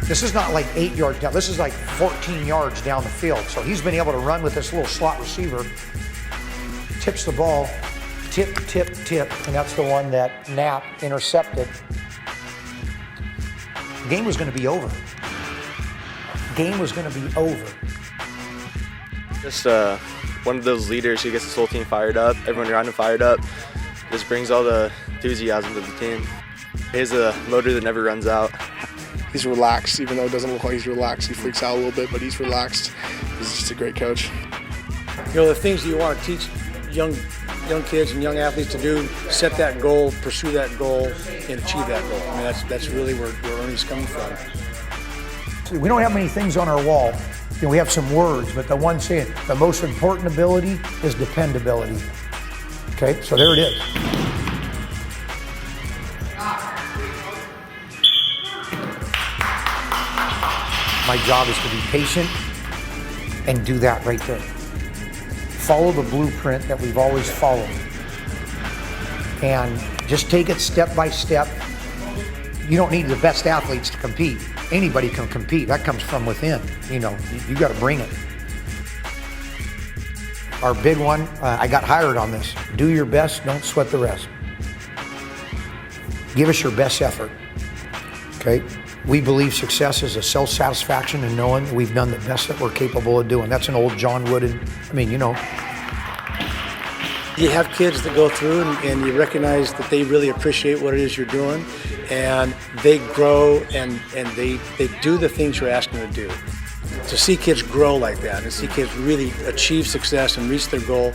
This is not like 8 yards down. This is like 14 yards down the field. So he's been able to run with this little slot receiver. Tips the ball, tip, tip, tip, and that's the one that Knapp intercepted. The game was going to be over. Game was going to be over. Just one of those leaders who gets his whole team fired up, everyone around him fired up, just brings all the enthusiasm to the team. He's a motor that never runs out. He's relaxed, even though it doesn't look like he's relaxed. He freaks out a little bit, but he's relaxed. He's just a great coach. You know, the things that you want to teach young kids and young athletes to do, set that goal, pursue that goal, and achieve that goal. I mean, that's really where Ernie's coming from. We don't have many things on our wall. You know, we have some words, but the one saying the most important ability is dependability. Okay, so there it is. My job is to be patient and do that right there. Follow the blueprint that we've always followed. And just take it step by step. You don't need the best athletes to compete. Anybody can compete. That comes from within. You know, you got to bring it. Our big one, I got hired on this. Do your best, don't sweat the rest. Give us your best effort, okay? We believe success is a self-satisfaction in knowing we've done the best that we're capable of doing. That's an old John Wooden, I mean, you know. You have kids that go through and you recognize that they really appreciate what it is you're doing, and they grow and they do the things you're asking them to do. To see kids grow like that and see kids really achieve success and reach their goal,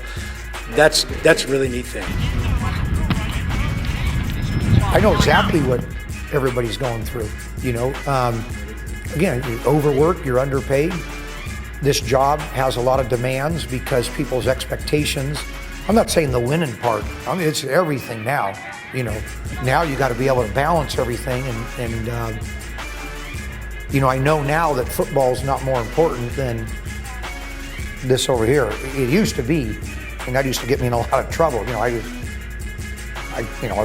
that's a really neat thing. I know exactly what everybody's going through, you know. Again, you're overworked, you're underpaid. This job has a lot of demands because people's expectations, I'm not saying the winning part, I mean, it's everything now, you know. Now you got to be able to balance everything and you know, I know now that football's not more important than this over here. It used to be, and that used to get me in a lot of trouble. You know, I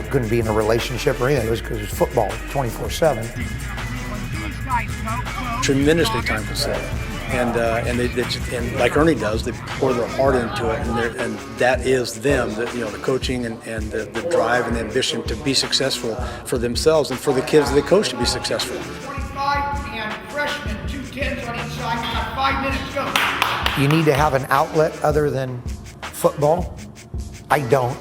couldn't be in a relationship or anything. It was because it was football 24/7. Tremendously time consuming, and like Ernie does, they pour their heart into it, and that is them. You know, the coaching and the drive and the ambition to be successful for themselves and for the kids that they coach to be successful. And freshmen, 2 10s on each side. You got 5 minutes, go. You need to have an outlet other than football. I don't,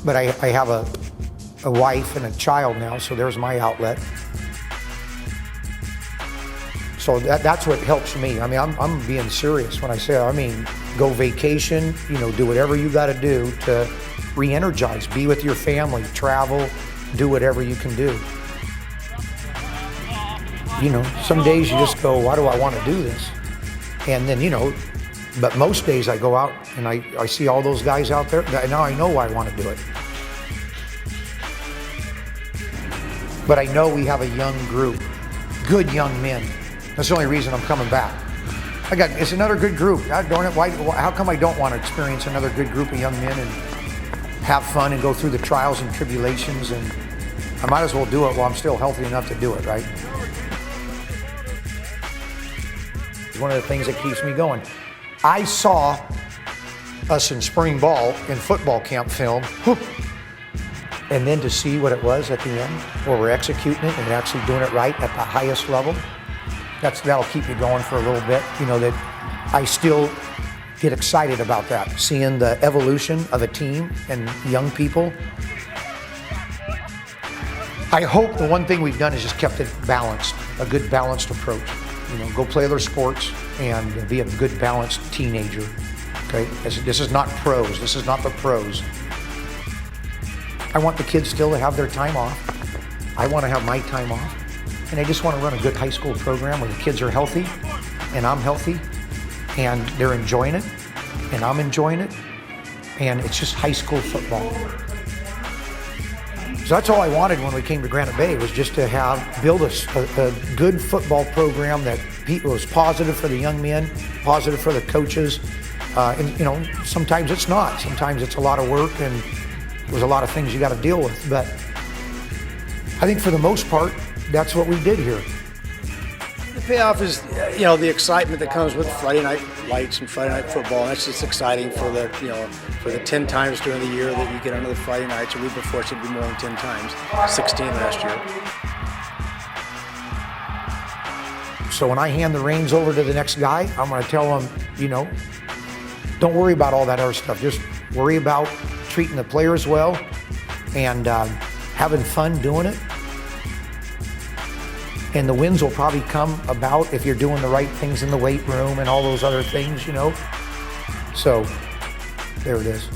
but I have a wife and a child now, so there's my outlet. So that's what helps me. I mean, I'm being serious when I say, I mean, go vacation, you know, do whatever you got to do to re-energize, be with your family, travel, do whatever you can do. You know, some days you just go, why do I want to do this? And then, you know, but most days I go out and I see all those guys out there. Now I know why I want to do it. But I know we have a young group, good young men. That's the only reason I'm coming back. It's another good group. God darn it, how come I don't want to experience another good group of young men and have fun and go through the trials and tribulations? And I might as well do it while I'm still healthy enough to do it, right? It's one of the things that keeps me going. I saw us in spring ball in football camp film, and then to see what it was at the end, where we're executing it and actually doing it right at the highest level, that'll keep me going for a little bit. You know, that I still get excited about that, seeing the evolution of a team and young people. I hope the one thing we've done is just kept it balanced, a good balanced approach. You know, go play other sports and be a good balanced teenager, okay? This is not pros, this is not the pros. I want the kids still to have their time off. I want to have my time off. And I just want to run a good high school program where the kids are healthy and I'm healthy and they're enjoying it and I'm enjoying it. And it's just high school football. So that's all I wanted when we came to Granite Bay, was just to build a good football program that was positive for the young men, positive for the coaches. And you know, sometimes it's not. Sometimes it's a lot of work and there's a lot of things you got to deal with. But I think for the most part, that's what we did here. payoff is, the excitement that comes with Friday night lights and Friday night football. And that's just exciting for the 10 times during the year that you get under the Friday nights. And we've been fortunate to be more than 10 times, 16 last year. So when I hand the reins over to the next guy, I'm going to tell him, don't worry about all that other stuff. Just worry about treating the players well and having fun doing it. And the wins will probably come about if you're doing the right things in the weight room and all those other things, So there it is.